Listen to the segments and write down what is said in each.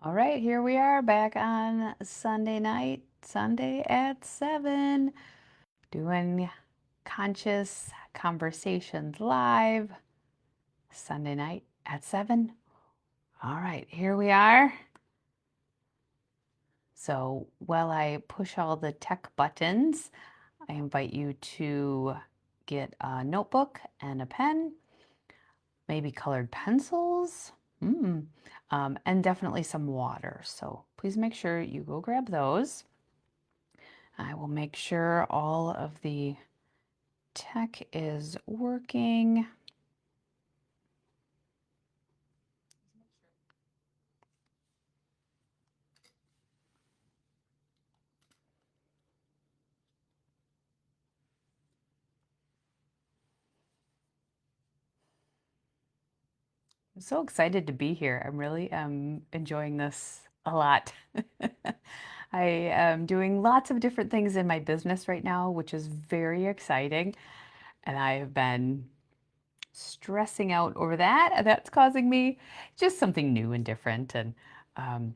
All right, here we are back on Sunday night, Sunday at 7, doing Conscious Conversations live, Sunday night at 7. All right, here we are. So while I push all the tech buttons, I invite you to get a notebook and a pen, maybe colored pencils, and definitely some water. So please make sure you go grab those. I will make sure all of the tech is working. I'm so excited to be here. I'm really enjoying this a lot. I am doing lots of different things in my business right now, which is very exciting. And I have been stressing out over that, and that's causing me just something new and different. And um,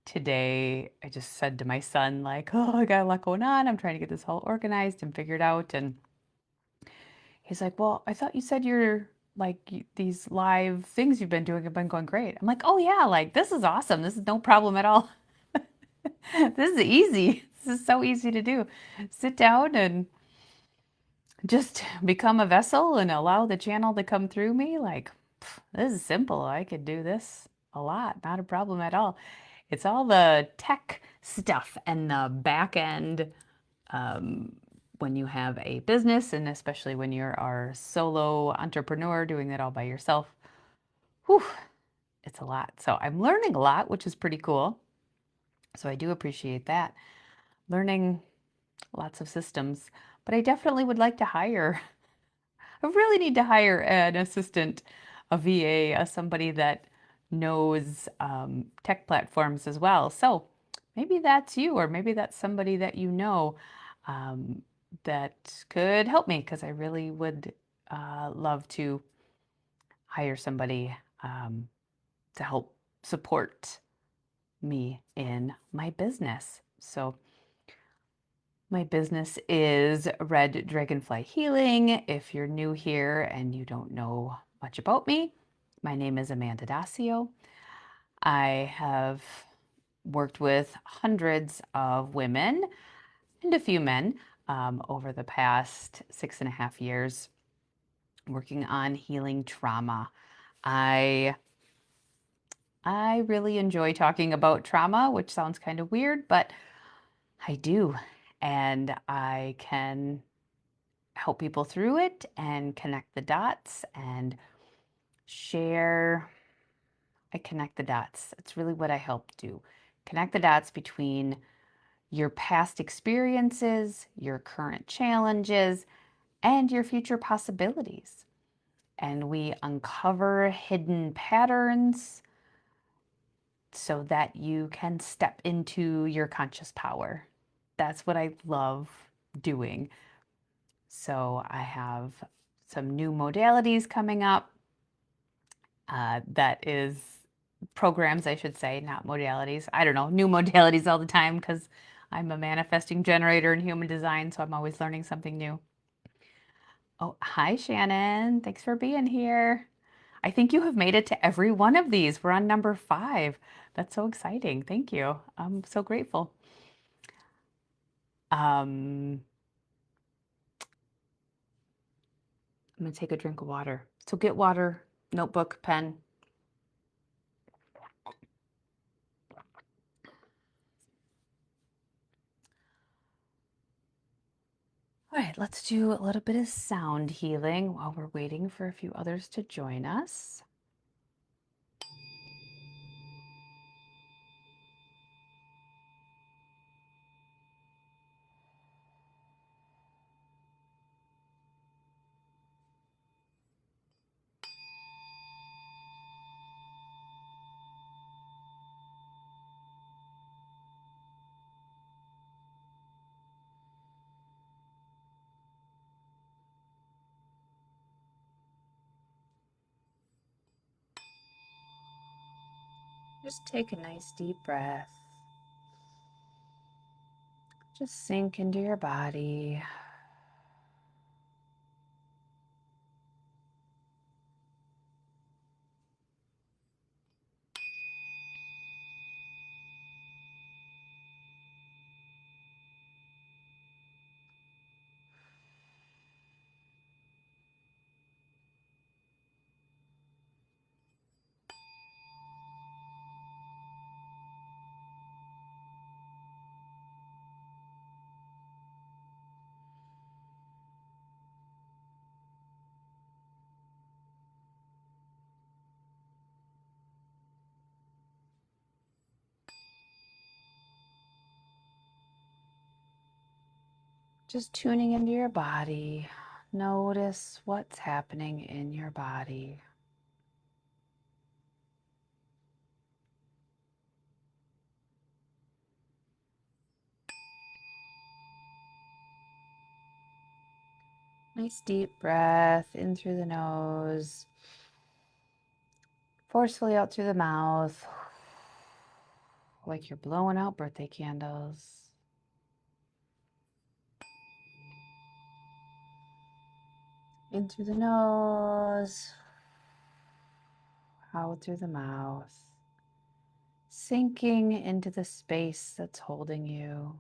today I just said to my son, like, oh, I got a lot going on. I'm trying to get this all organized and figured out. And he's like, well, I thought you said you're like these live things you've been doing have been going great. I'm like, oh yeah, like this is awesome. This is no problem at all. This is easy. This is so easy to do. Sit down and just become a vessel and allow the channel to come through me. Like, this is simple. I could do this a lot. Not a problem at all. It's all the tech stuff and the back end um, when you have a business, and especially when you're a solo entrepreneur doing that all by yourself. Whew, it's a lot. So I'm learning a lot, which is pretty cool. So I do appreciate that. Learning lots of systems, but I definitely would like to hire. I really need to hire an assistant, a VA, somebody that knows tech platforms as well. So maybe that's you, or maybe that's somebody that you know um, that could help me, because I really would love to hire somebody to help support me in my business. So my business is Red Dragonfly Healing. If you're new here and you don't know much about me, my name is Amanda Dacio. I have worked with hundreds of women and a few men over the past 6.5 years, working on healing trauma. I I really enjoy talking about trauma, which sounds kind of weird, but I do. And I can help people through it and connect the dots and share. I connect the dots. It's really what I help do. Connect the dots between your past experiences, your current challenges, and your future possibilities. And we uncover hidden patterns so that you can step into your conscious power. That's what I love doing. So I have some new modalities coming up. That is programs, I should say, not modalities. I don't know, new modalities all the time because I'm a manifesting generator in human design, so I'm always learning something new. Oh, hi, Shannon. Thanks for being here. I think you have made it to every one of these. We're on number 5. That's so exciting. Thank you. I'm so grateful. I'm going to take a drink of water. So get water, notebook, pen. All right, let's do a little bit of sound healing while we're waiting for a few others to join us. Just take a nice deep breath. Just sink into your body. Just tuning into your body. Notice what's happening in your body. Nice deep breath in through the nose, forcefully out through the mouth, like you're blowing out birthday candles. In through the nose, out through the mouth, sinking into the space that's holding you.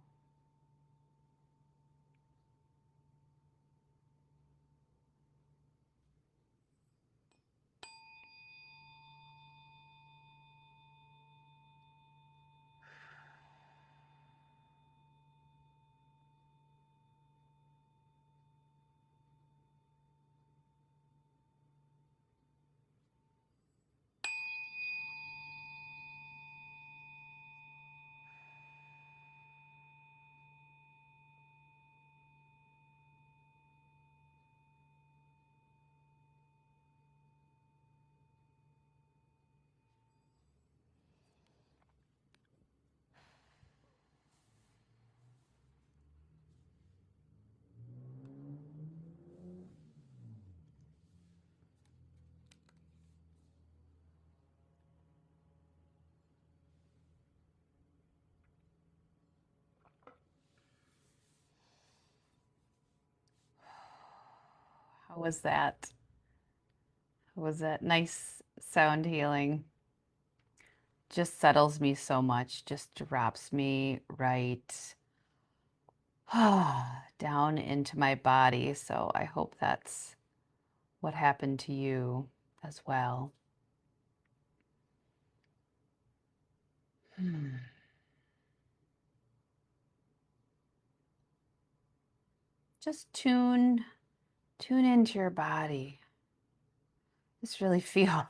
How was that? How was that nice sound healing? Just settles me so much, just drops me right down into my body. So I hope that's what happened to you as well. Just tune into your body. Just really feel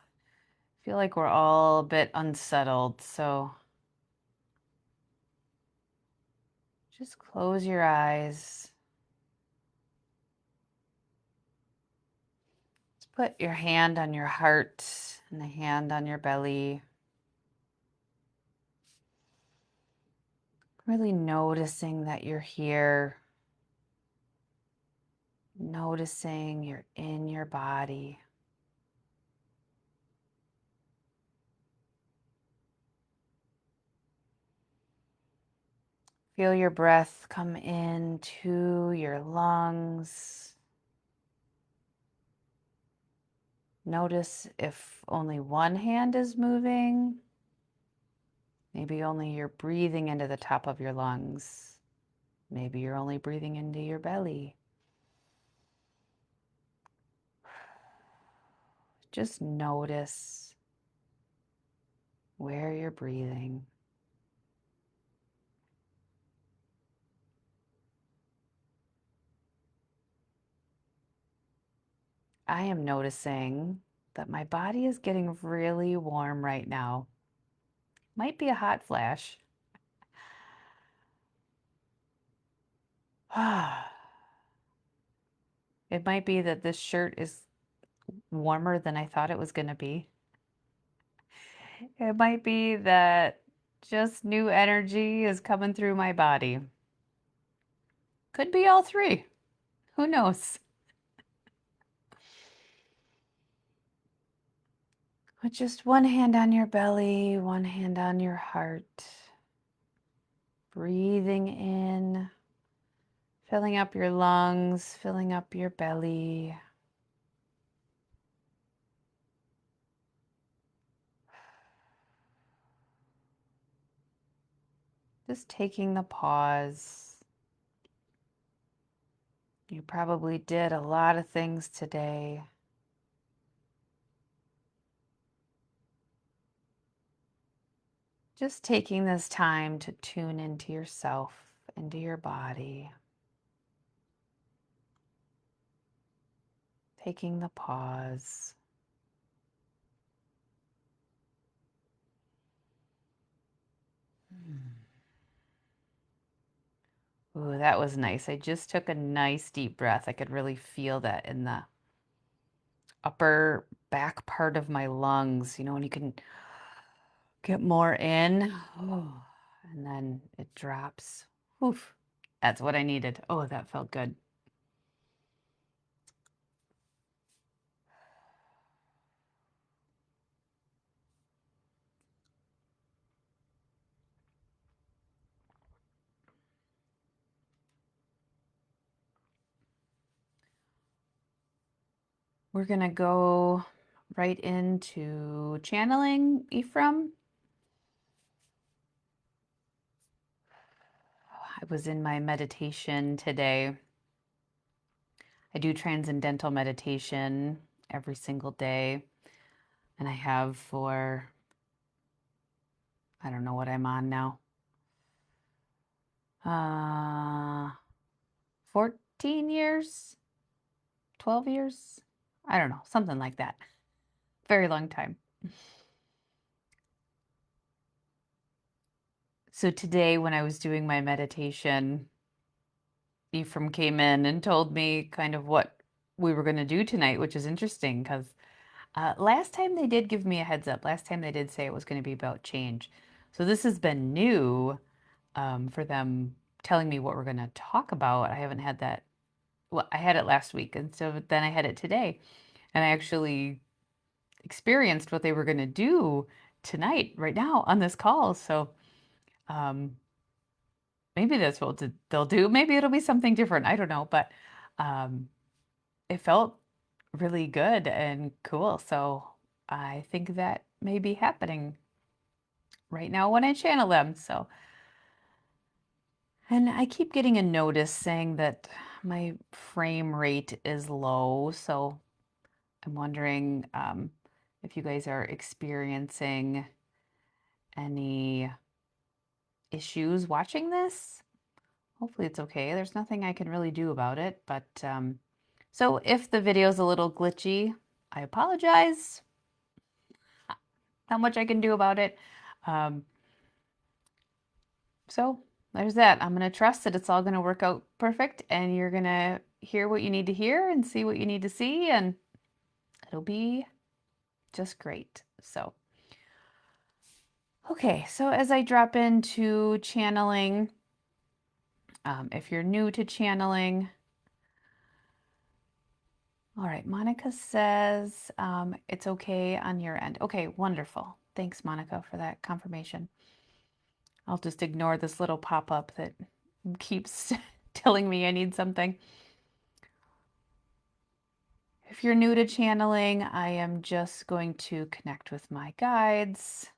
like we're all a bit unsettled. So just close your eyes. Just put your hand on your heart and a hand on your belly. Really noticing that you're here. Noticing you're in your body. Feel your breath come into your lungs. Notice if only one hand is moving. Maybe only you're breathing into the top of your lungs. Maybe you're only breathing into your belly. Just notice where you're breathing. I am noticing that my body is getting really warm right now. Might be a hot flash. It might be that this shirt is warmer than I thought it was going to be. It might be that just new energy is coming through my body. Could be all three. Who knows? With just one hand on your belly, one hand on your heart. Breathing in, filling up your lungs, filling up your belly. Just taking the pause. You probably did a lot of things today. Just taking this time to tune into yourself, into your body. Taking the pause. Ooh, that was nice. I just took a nice deep breath. I could really feel that in the upper back part of my lungs, when you can get more in, and then it drops. Oof, that's what I needed. Oh, that felt good. We're going to go right into channeling Ephraim. I was in my meditation today. I do transcendental meditation every single day, and I have for, I don't know what I'm on now, 14 years, 12 years, I don't know, something like that. Very long time. So today when I was doing my meditation, Ephraim came in and told me kind of what we were going to do tonight, which is interesting because last time they did give me a heads up. Last time they did say it was going to be about change. So this has been new for them telling me what we're going to talk about. I haven't had that. Well, I had it last week, and so then I had it today. And I actually experienced what they were going to do tonight, right now, on this call. So um, maybe that's what they'll do. Maybe it'll be something different. I don't know. But um, it felt really good and cool. So I think that may be happening right now when I channel them. So, and I keep getting a notice saying that my frame rate is low. So I'm wondering if you guys are experiencing any issues watching this. Hopefully it's okay. There's nothing I can really do about it. But so if the video's a little glitchy, I apologize. Not much I can do about it. Um, so there's that. I'm going to trust that it's all going to work out perfect and you're going to hear what you need to hear and see what you need to see, and it'll be just great. So, okay, so as I drop into channeling, if you're new to channeling, all right, Monica says it's okay on your end. Okay, wonderful. Thanks, Monica, for that confirmation. I'll just ignore this little pop-up that keeps telling me I need something. If you're new to channeling, I am just going to connect with my guides.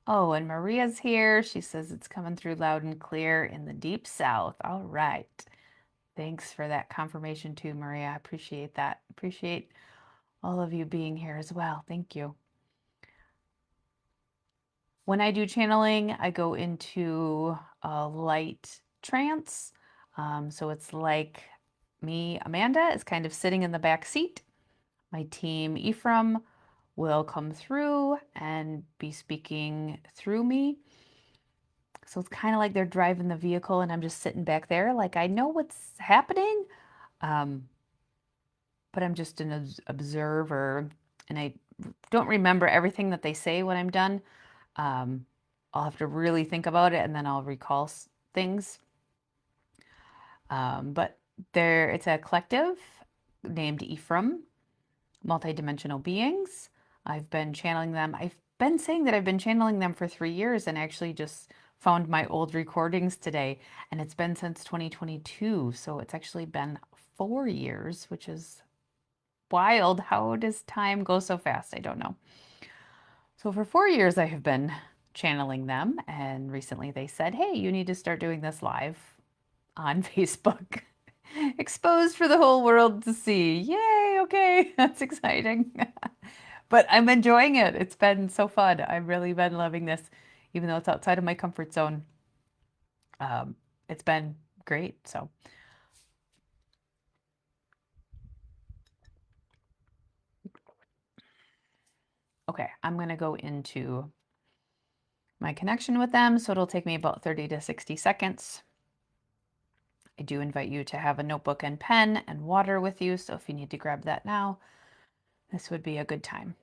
Oh, and Maria's here. She says it's coming through loud and clear in the deep south. All right. Thanks for that confirmation too, Maria. I appreciate that. Appreciate all of you being here as well. Thank you. When I do channeling, I go into a light trance. So it's like me, Amanda, is kind of sitting in the back seat. My team, Ephraim, will come through and be speaking through me. So it's kind of like they're driving the vehicle and I'm just sitting back there. Like I know what's happening, but I'm just an observer and I don't remember everything that they say when I'm done. I'll have to really think about it and then I'll recall things. But it's a collective named Ephraim, multidimensional beings. I've been channeling them. I've been saying that I've been channeling them for 3 years and actually just found my old recordings today. And it's been since 2022. So it's actually been 4 years, which is wild. How does time go so fast? I don't know. So for 4 years, I have been channeling them. And recently they said, hey, you need to start doing this live on Facebook. Exposed for the whole world to see. Yay, okay, that's exciting. But I'm enjoying it. It's been so fun. I've really been loving this, even though it's outside of my comfort zone. Um, it's been great. So, okay, I'm going to go into my connection with them. So it'll take me about 30 to 60 seconds. I do invite you to have a notebook and pen and water with you. So if you need to grab that now, this would be a good time.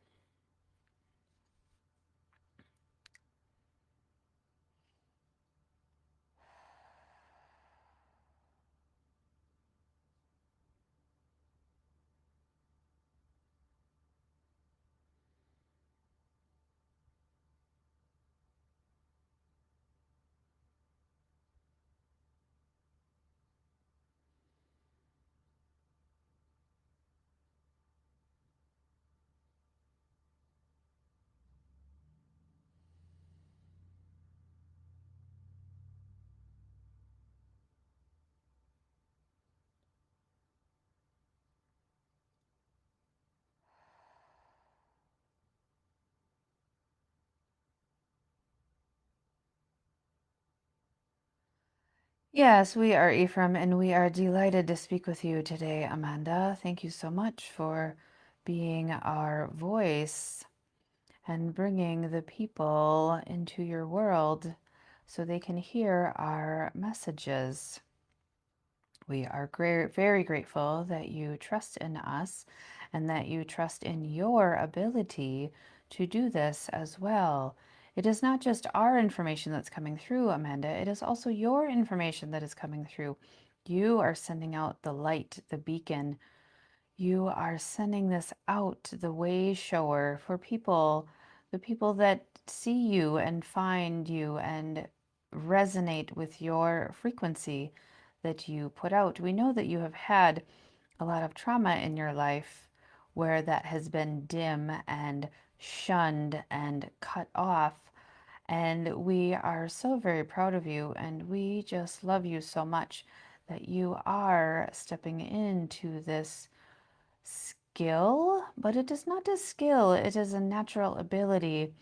Yes, we are Ephraim, and we are delighted to speak with you today, Amanda. Thank you so much for being our voice and bringing the people into your world so they can hear our messages. We are very grateful that you trust in us and that you trust in your ability to do this as well. It is not just our information that's coming through, Amanda. It is also your information that is coming through. You are sending out the light, the beacon. You are sending this out, the way shower for people, the people that see you and find you and resonate with your frequency that you put out. We know that you have had a lot of trauma in your life where that has been dim and shunned and cut off. And we are so very proud of you, and we just love you so much that you are stepping into this skill, but it is not a skill, it is a natural ability,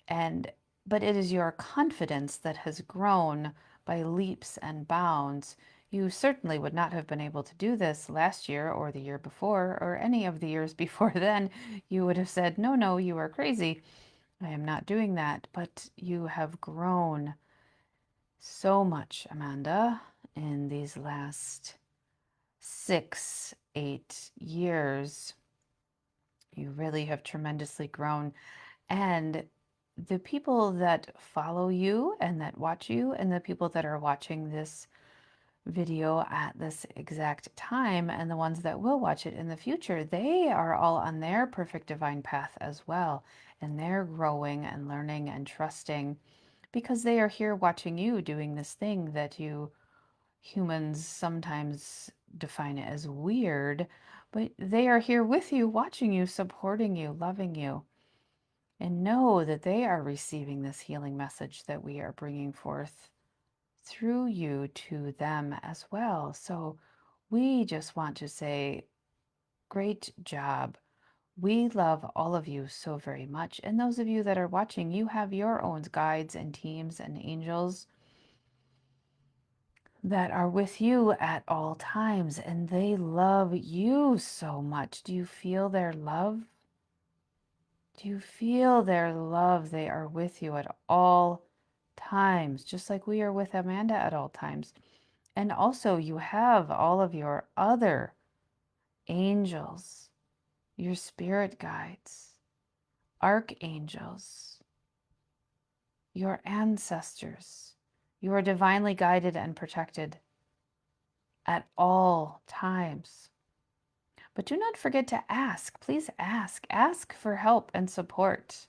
and but it is your confidence that has grown by leaps and bounds. You certainly would not have been able to do this last year or the year before or any of the years before then. You would have said, no, no, you are crazy. I am not doing that. But you have grown so much, Amanda, in these last 6, 8 years. You really have tremendously grown. And the people that follow you and that watch you, and the people that are watching this video at this exact time, and the ones that will watch it in the future, they are all on their perfect divine path as well. And they're growing and learning and trusting because they are here watching you doing this thing that you humans sometimes define it as weird, but they are here with you, watching you, supporting you, loving you, and know that they are receiving this healing message that we are bringing forth through you to them as well. So we just want to say, great job. We love all of you so very much. And those of you that are watching, you have your own guides and teams and angels that are with you at all times, and they love you so much. Do you feel their love? Do you feel their love? They are with you at all times, just like we are with Amanda at all times. And also, you have all of your other angels, your spirit guides, archangels, your ancestors. You are divinely guided and protected at all times. But do not forget to ask. Please ask. Ask for help and support.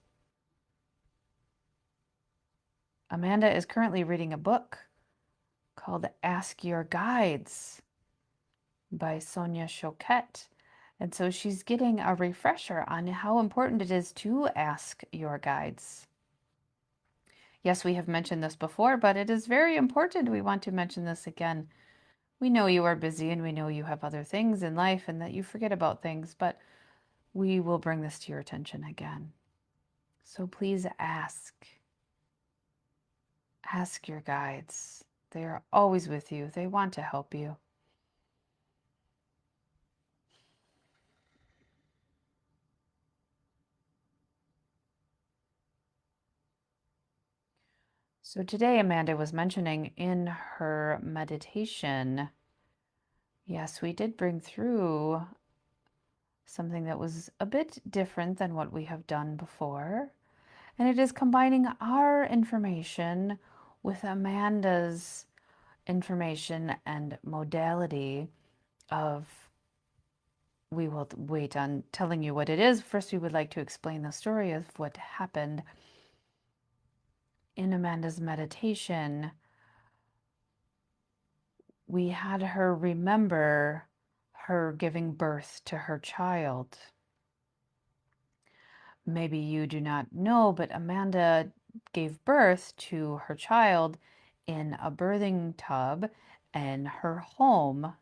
Amanda is currently reading a book called Ask Your Guides by Sonia Choquette. And so she's getting a refresher on how important it is to ask your guides. Yes, we have mentioned this before, but it is very important. We want to mention this again. We know you are busy and we know you have other things in life and that you forget about things, but we will bring this to your attention again. So please ask. Ask your guides. They are always with you. They want to help you. So today, Amanda was mentioning in her meditation, yes, we did bring through something that was a bit different than what we have done before. And it is combining our information with Amanda's information and modality of, we will wait on telling you what it is. First, we would like to explain the story of what happened in Amanda's meditation. We had her remember her giving birth to her child. Maybe you do not know, but Amanda gave birth to her child in a birthing tub in her home.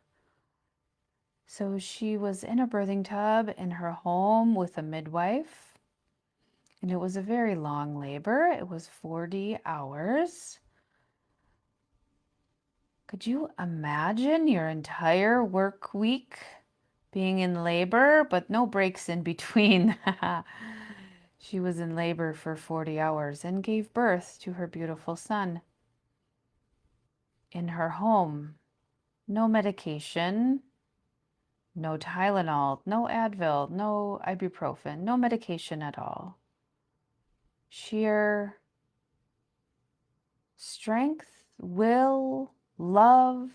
So she was in a birthing tub in her home with a midwife, and it was a very long labor. It was 40 hours. Could you imagine your entire work week being in labor, but no breaks in between? She was in labor for 40 hours and gave birth to her beautiful son in her home. No medication, no Tylenol, no Advil, no ibuprofen, no medication at all. Sheer strength, will, love,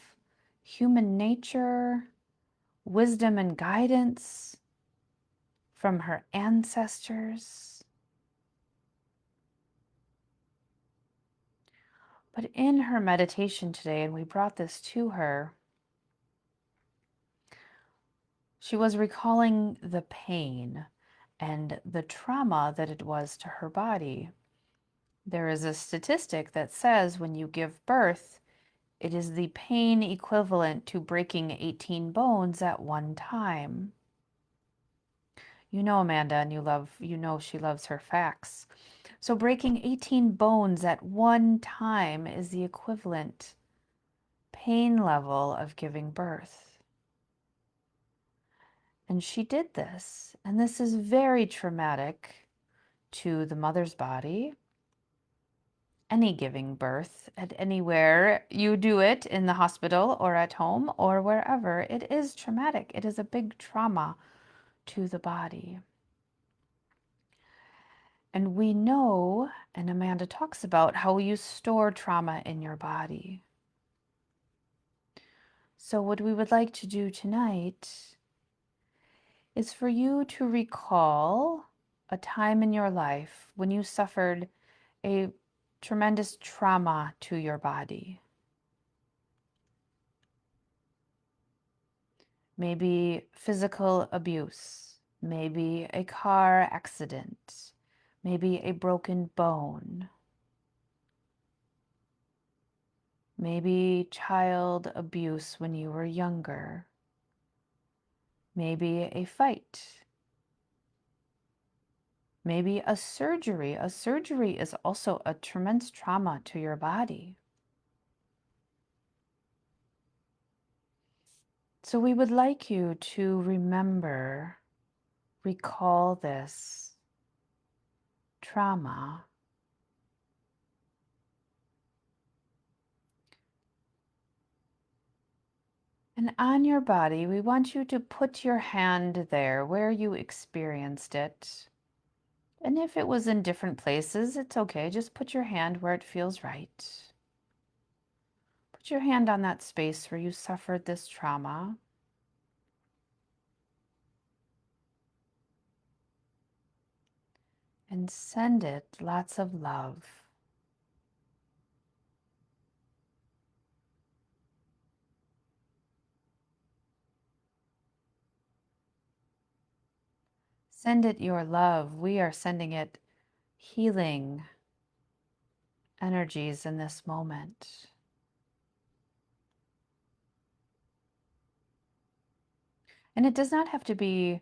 human nature, wisdom and guidance from her ancestors. But in her meditation today, and we brought this to her, she was recalling the pain and the trauma that it was to her body. There is a statistic that says when you give birth, it is the pain equivalent to breaking 18 bones at one time. You know Amanda, and you know she loves her facts. So breaking 18 bones at one time is the equivalent pain level of giving birth. And she did this, and this is very traumatic to the mother's body. Any giving birth at anywhere you do it, in the hospital or at home or wherever, it is traumatic. It is a big trauma to the body. And we know, and Amanda talks about, how you store trauma in your body. So what we would like to do tonight is for you to recall a time in your life when you suffered a tremendous trauma to your body. Maybe physical abuse, maybe a car accident, maybe a broken bone, maybe child abuse when you were younger, maybe a fight, maybe a surgery. A surgery is also a tremendous trauma to your body. So we would like you to remember, recall this trauma. And on your body, we want you to put your hand there where you experienced it. And if it was in different places, it's okay. Just put your hand where it feels right. Put your hand on that space where you suffered this trauma. and send it lots of love. Send it your love. We are sending it healing energies in this moment. And it does not have to be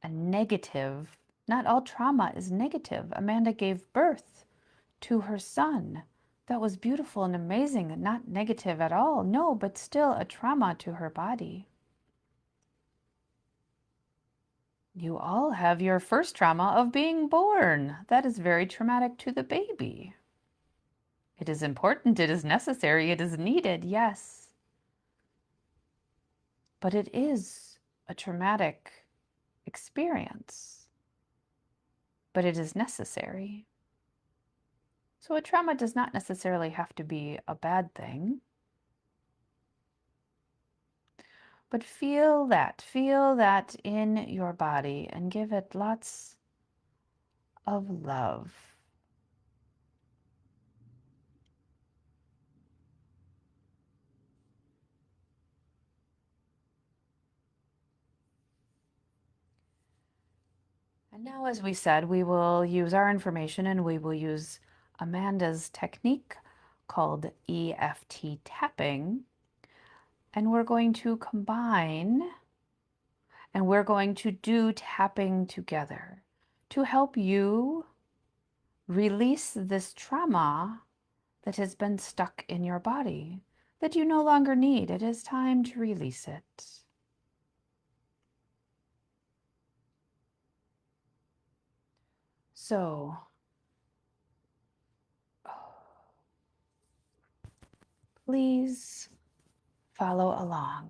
a negative. Not all trauma is negative. Amanda gave birth to her son. That was beautiful and amazing and not negative at all. No, but still a trauma to her body. You all have your first trauma of being born. That is very traumatic to the baby. It is important, it is necessary, it is needed, yes. But it is a traumatic experience. But it is necessary. So a trauma does not necessarily have to be a bad thing. But feel that in your body and give it lots of love. And now, as we said, we will use our information and we will use Amanda's technique called EFT tapping. And we're going to combine and we're going to do tapping together to help you release this trauma that has been stuck in your body that you no longer need. It is time to release it. So, please follow along.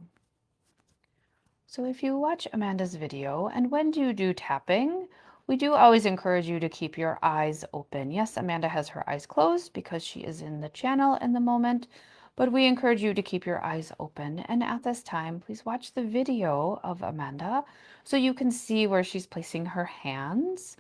So if you watch Amanda's video, and when you do tapping, we do always encourage you to keep your eyes open. Yes, Amanda has her eyes closed because she is in the channel in the moment, but we encourage you to keep your eyes open. And at this time, please watch the video of Amanda so you can see where she's placing her hands.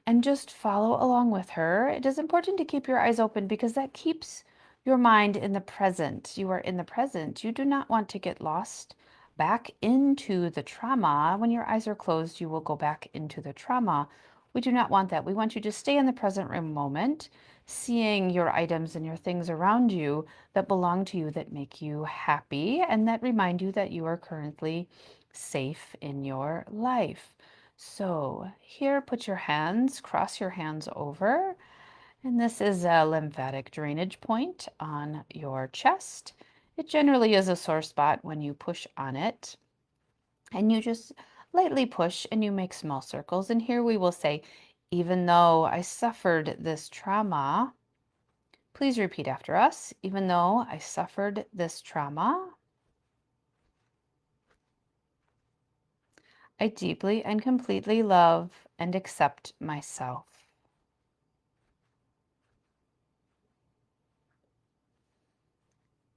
And just follow along with her. It is important to keep your eyes open because that keeps your mind in the present. You are in the present. You do not want to get lost back into the trauma. When your eyes are closed, you will go back into the trauma. We do not want that. We want you to stay in the present moment, seeing your items and your things around you that belong to you, that make you happy, and that remind you that you are currently safe in your life. So here, put your hands, cross your hands over, and this is a lymphatic drainage point on your chest. It generally is a sore spot when you push on it, and you just lightly push and you make small circles. And here we will say, even though I suffered this trauma, please repeat after us. Even though I suffered this trauma, I deeply and completely love and accept myself.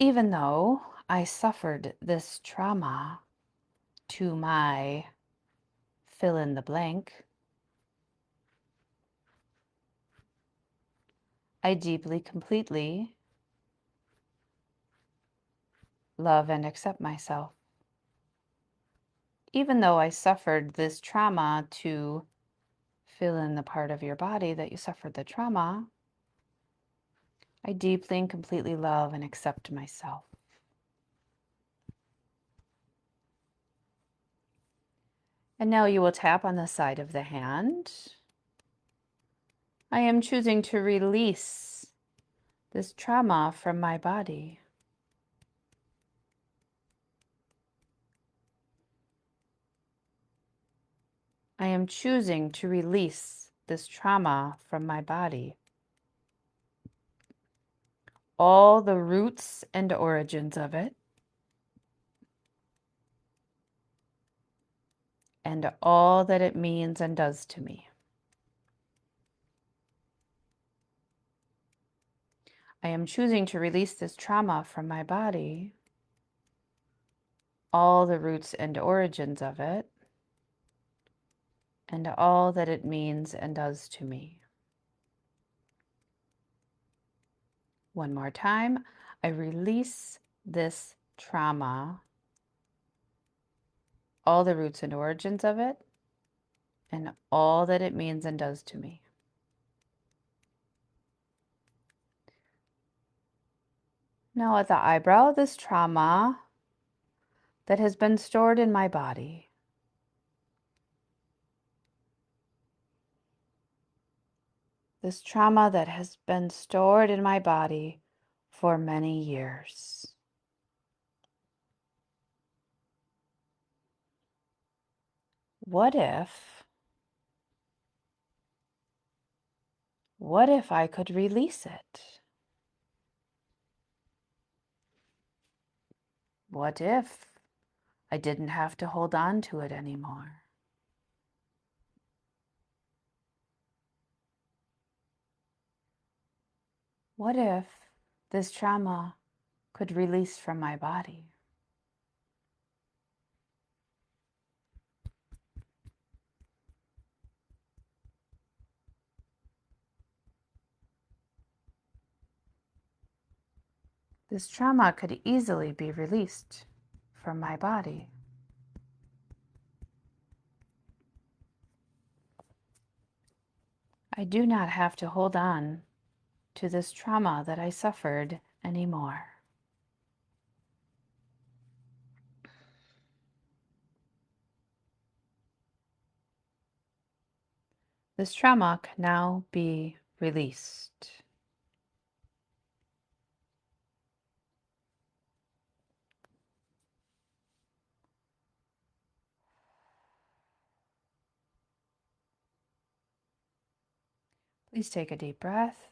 Even though I suffered this trauma to my fill in the blank, I deeply, completely love and accept myself. Even though I suffered this trauma to fill in the part of your body that you suffered the trauma, I deeply and completely love and accept myself. And now you will tap on the side of the hand. I am choosing to release this trauma from my body. I am choosing to release this trauma from my body. All the roots and origins of it, and all that it means and does to me. I am choosing to release this trauma from my body, all the roots and origins of it, and all that it means and does to me. One more time, I release this trauma, all the roots and origins of it, and all that it means and does to me. Now at the eyebrow, this trauma that has been stored in my body. This trauma that has been stored in my body for many years. What if I could release it? What if I didn't have to hold on to it anymore? What if this trauma could release from my body? This trauma could easily be released from my body. I do not have to hold on to this trauma that I suffered anymore. This trauma can now be released. Please take a deep breath.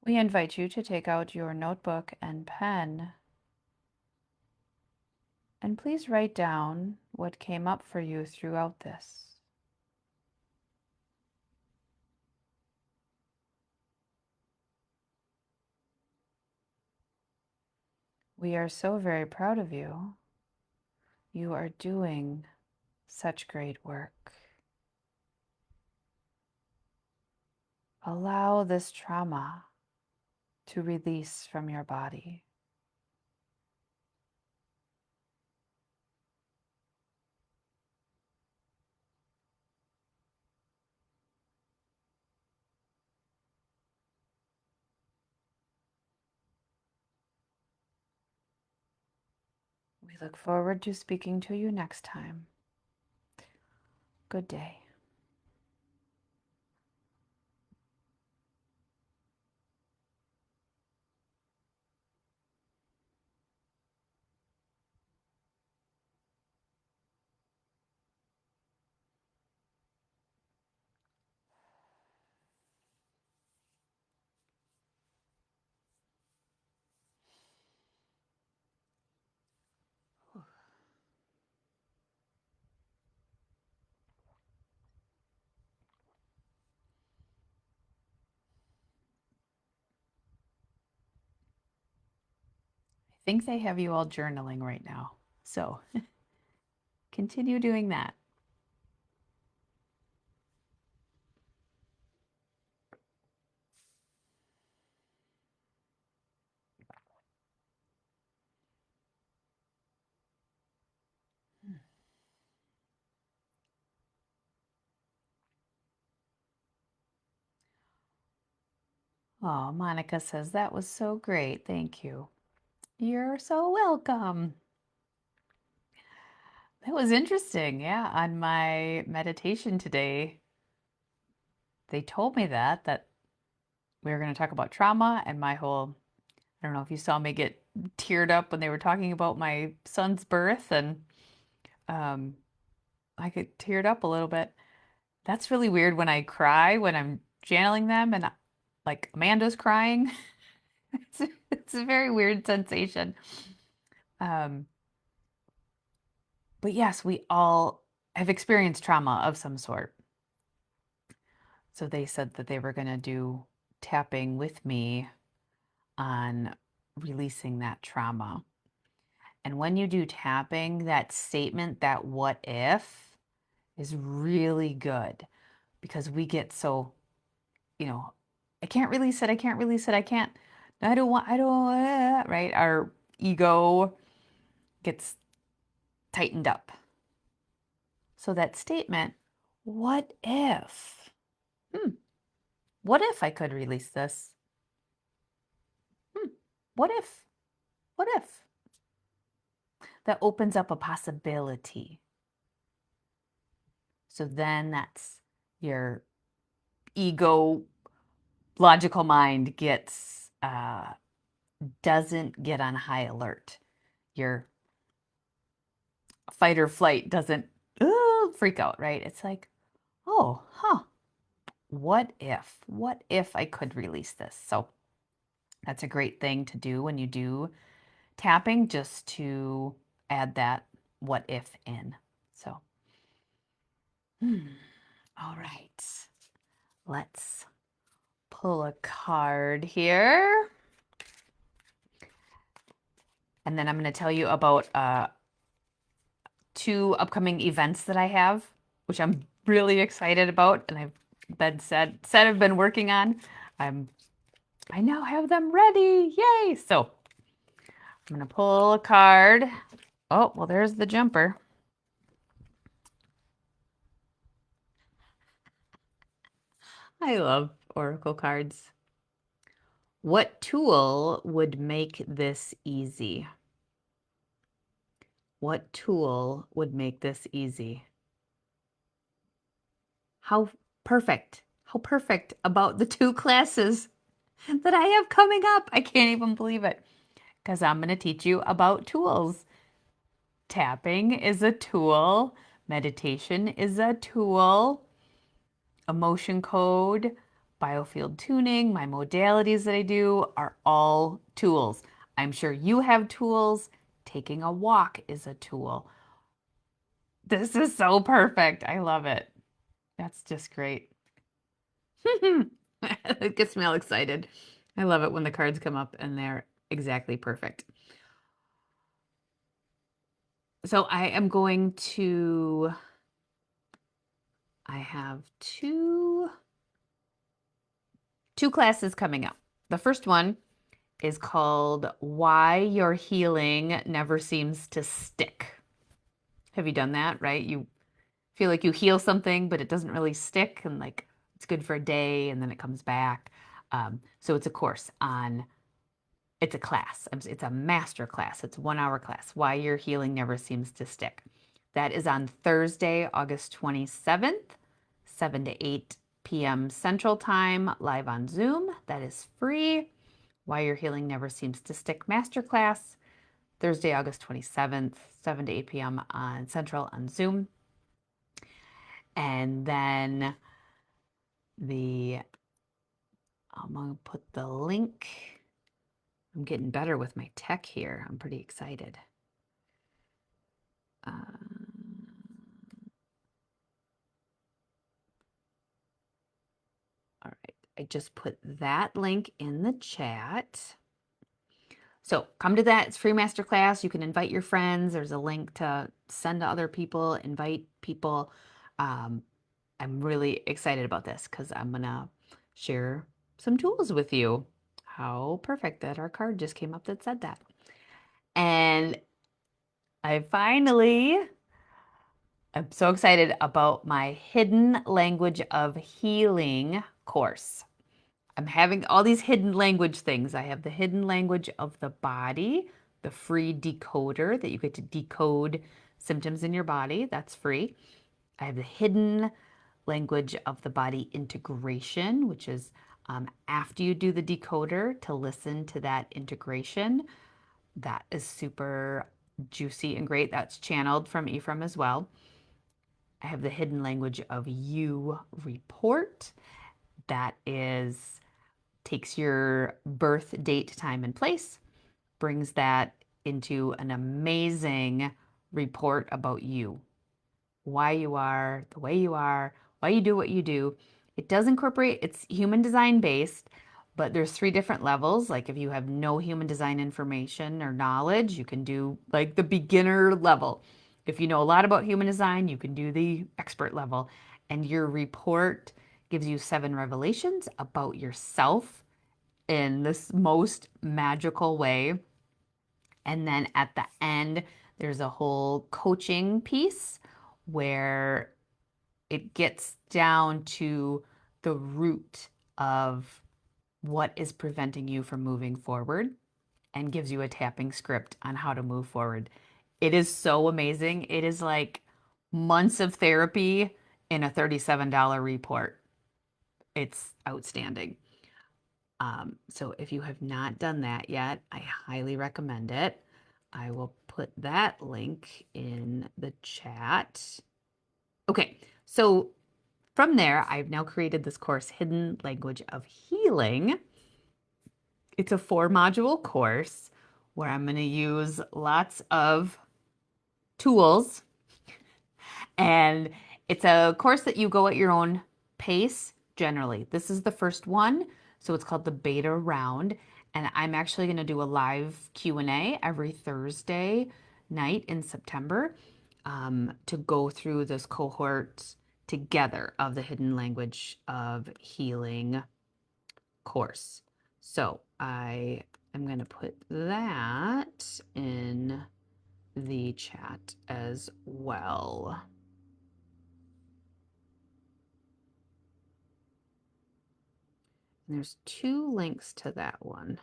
We invite you to take out your notebook and pen, and please write down what came up for you throughout this. We are so very proud of you. You are doing such great work. Allow this trauma to release from your body. We look forward to speaking to you next time. Good day. I think they have you all journaling right now, so continue doing that. Oh, Monica says that was so great. Thank you. You're so welcome. That was interesting. Yeah, on my meditation today, they told me that we were going to talk about trauma and my whole, I don't know if you saw me get teared up when they were talking about my son's birth, and um, I get teared up a little bit. That's really weird when I cry when I'm channeling them and like Amanda's crying. It's a very weird sensation. Um, But yes, we all have experienced trauma of some sort. So they said that they were going to do tapping with me on releasing that trauma. And when you do tapping, that statement, that what if, is really good because we get so, you know, I can't release it. I can't release it. I can't. I don't want, I don't, right? Our ego gets tightened up. So that statement, what if? What if I could release this? What if? What if? That opens up a possibility. So then that's your ego, logical mind gets, doesn't get on high alert. Your fight or flight doesn't freak out, right? It's like, oh, what if? What if I could release this? So that's a great thing to do when you do tapping, just to add that what if in. So, all right. Let's pull a card here. And then I'm going to tell you about 2 upcoming events that I have, which I'm really excited about, and I've been working on. I now have them ready. Yay! So I'm going to pull a card. Oh, well, there's the jumper. I love oracle cards. What tool would make this easy? What tool would make this easy? How perfect about the 2 classes that I have coming up. I can't even believe it because I'm going to teach you about tools. Tapping is a tool. Meditation is a tool. Emotion code, biofield tuning, my modalities that I do are all tools. I'm sure you have tools. Taking a walk is a tool. This is so perfect. I love it. That's just great. It gets me all excited. I love it when the cards come up and they're exactly perfect. So I have two classes coming up. The first one is called Why Your Healing Never Seems to Stick. Have you done that, right? You feel like you heal something, but it doesn't really stick, and like it's good for a day and then it comes back. So it's a course on, it's a class. It's a master class. It's a 1-hour class. Why Your Healing Never Seems to Stick. That is on Thursday, August 27th, 7 to 8 p.m. Central Time, live on Zoom. That is free. Why Your Healing Never Seems to Stick Masterclass, Thursday, August 27th, 7 to 8 p.m. on Central on Zoom. And then I'm going to put the link. I'm getting better with my tech here. I'm pretty excited. All right. I just put that link in the chat. So come to that. It's free masterclass. You can invite your friends. There's a link to send to other people, invite people. I'm really excited about this because I'm going to share some tools with you. How perfect that our card just came up that said that. And I'm so excited about my Hidden Language of Healing course. I'm having all these hidden language things. I have the hidden language of the body, the free decoder that you get to decode symptoms in your body. That's free. I have the hidden language of the body integration, which is after you do the decoder to listen to that integration. That is super juicy and great. That's channeled from Ephraim as well. I have the hidden language of you report. That takes your birth date, time, and place, brings that into an amazing report about you, why you are the way you are, why you do what you do. It does incorporate, it's human design based, but there's 3 different levels. Like if you have no human design information or knowledge, you can do like the beginner level. If you know a lot about human design, you can do the expert level. And your report gives you 7 revelations about yourself in this most magical way. And then at the end, there's a whole coaching piece where it gets down to the root of what is preventing you from moving forward and gives you a tapping script on how to move forward. It is so amazing. It is like months of therapy in a $37 report. It's outstanding. So if you have not done that yet, I highly recommend it. I will put that link in the chat. Okay, so from there, I've now created this course, Hidden Language of Healing. It's a 4-module course where I'm going to use lots of tools. And it's a course that you go at your own pace generally. This is the first one, so it's called the beta round. And I'm actually going to do a live Q&A every Thursday night in September to go through this cohort together of the Hidden Language of Healing course. So I am going to put that in the chat as well. And there's 2 links to that one.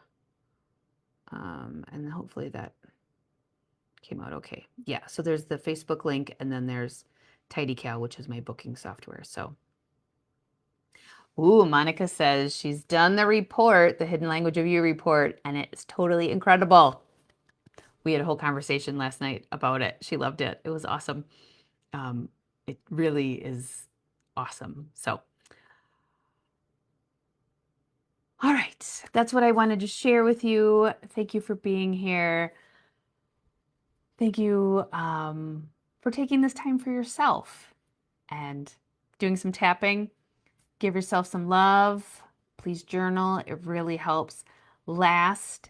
And hopefully that came out okay. Yeah, so there's the Facebook link, and then there's TidyCal, which is my booking software. So, ooh, Monica says she's done the report, the Hidden Language of You report, and it's totally incredible. We had a whole conversation last night about it. She loved it. It was awesome. It really is awesome. So, all right, that's what I wanted to share with you. Thank you for being here. Thank you for taking this time for yourself and doing some tapping. Give yourself some love. Please journal. It really helps. Last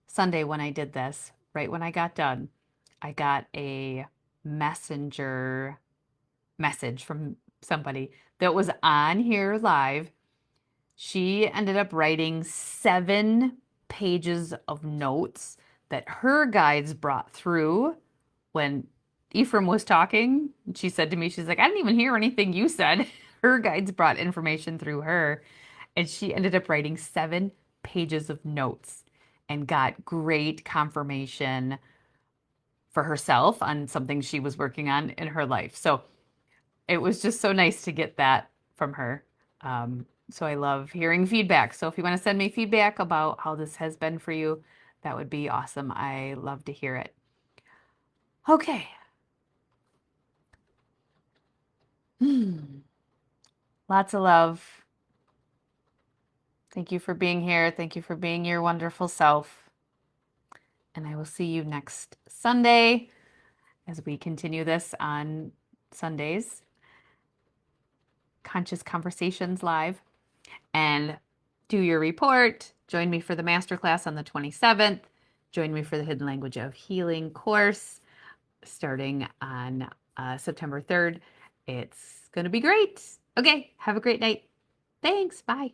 Sunday when I did this, right when I got done, I got a messenger message from somebody that was on here live. She ended up writing 7 pages of notes that her guides brought through when Ephraim was talking. She said to me, she's like, I didn't even hear anything you said. Her guides brought information through her. And she ended up writing 7 pages of notes and got great confirmation for herself on something she was working on in her life. So it was just so nice to get that from her. So I love hearing feedback. So if you want to send me feedback about how this has been for you, that would be awesome. I love to hear it. Okay. Lots of love. Thank you for being here. Thank you for being your wonderful self. And I will see you next Sunday as we continue this on Sundays. Conscious Conversations Live. And do your report. Join me for the masterclass on the 27th. Join me for the Hidden Language of Healing course starting on September 3rd. It's going to be great. Okay, have a great night. Thanks. Bye.